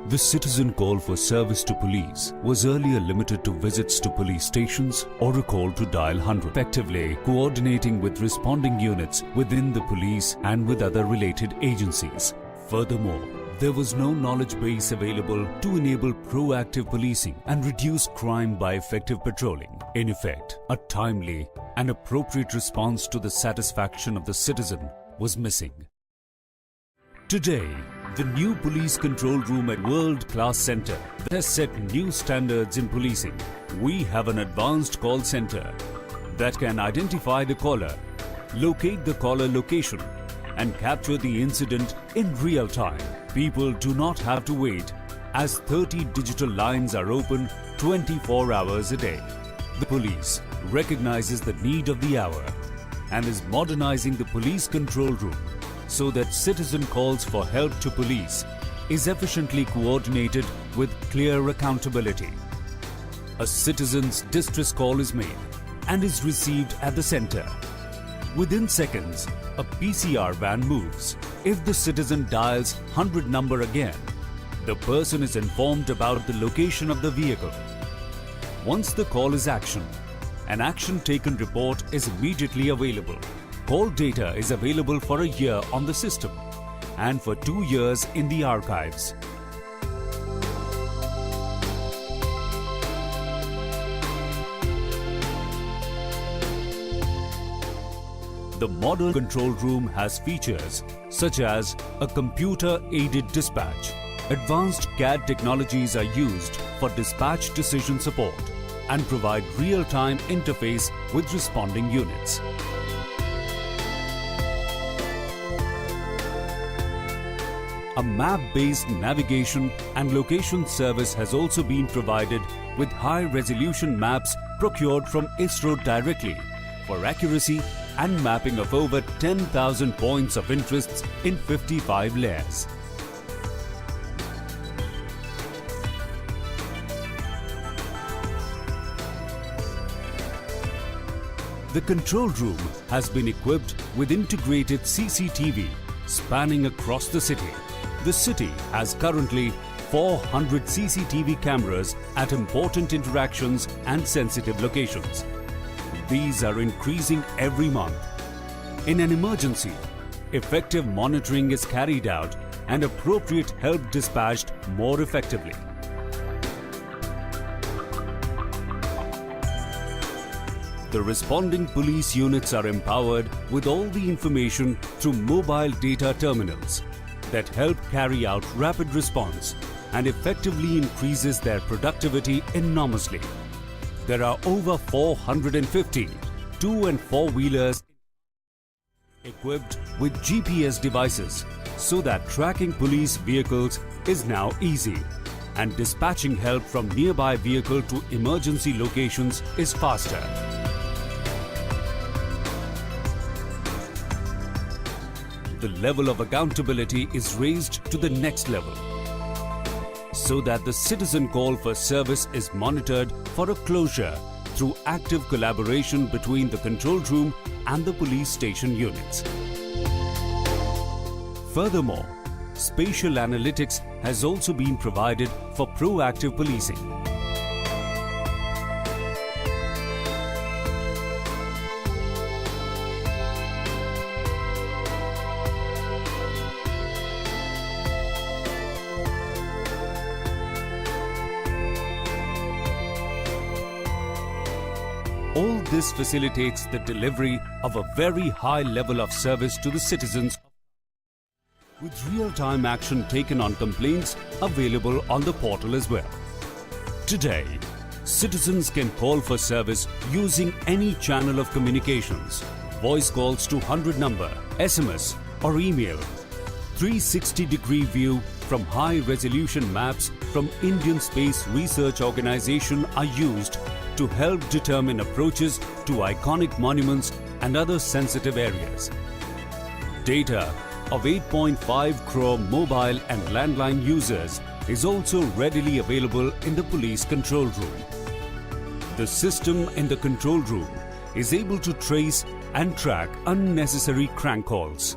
The citizen call for service to police was earlier limited to visits to police stations or a call to dial 100, effectively coordinating with responding units within the police and with other related agencies. Furthermore, there was no knowledge base available to enable proactive policing and reduce crime by effective patrolling. In effect, a timely and appropriate response to the satisfaction of the citizen was missing. Today, the new police control room at World Class Center has set new standards in policing. We have an advanced call center that can identify the caller, locate the caller location, and capture the incident in real time. People do not have to wait, as 30 digital lines are open 24 hours a day. The police recognizes the need of the hour and is modernizing the police control room so that citizen calls for help to police is efficiently coordinated with clear accountability. A citizen's distress call is made and is received at the center. Within seconds, a PCR van moves. If the citizen dials 100 number again, the person is informed about the location of the vehicle. Once the call is actioned, an action taken report is immediately available. Call data is available for a year on the system and for 2 years in the archives. The modern control room has features such as a computer-aided dispatch. Advanced CAD technologies are used for dispatch decision support and provide real-time interface with responding units. A map-based navigation and location service has also been provided with high-resolution maps procured from ISRO directly for accuracy and mapping of over 10,000 points of interest in 55 layers. The control room has been equipped with integrated CCTV spanning across the city. The city has currently 400 CCTV cameras at important interactions and sensitive locations. These are increasing every month. In an emergency, effective monitoring is carried out and appropriate help dispatched more effectively. The responding police units are empowered with all the information through mobile data terminals that help carry out rapid response and effectively increases their productivity enormously. There are over 450 2- and 4-wheelers equipped with GPS devices so that tracking police vehicles is now easy and dispatching help from nearby vehicle to emergency locations is faster. The level of accountability is raised to the next level so that the citizen call for service is monitored for a closure through active collaboration between the control room and the police station units. Furthermore, spatial analytics has also been provided for proactive policing. All this facilitates the delivery of a very high level of service to the citizens with real-time action taken on complaints available on the portal as well. Today, citizens can call for service using any channel of communications, voice calls to 100 number, SMS or email. 360-degree view from high-resolution maps from Indian Space Research Organisation are used to help determine approaches to iconic monuments and other sensitive areas. Data of 8.5 crore mobile and landline users is also readily available in the police control room. The system in the control room is able to trace and track unnecessary crank calls.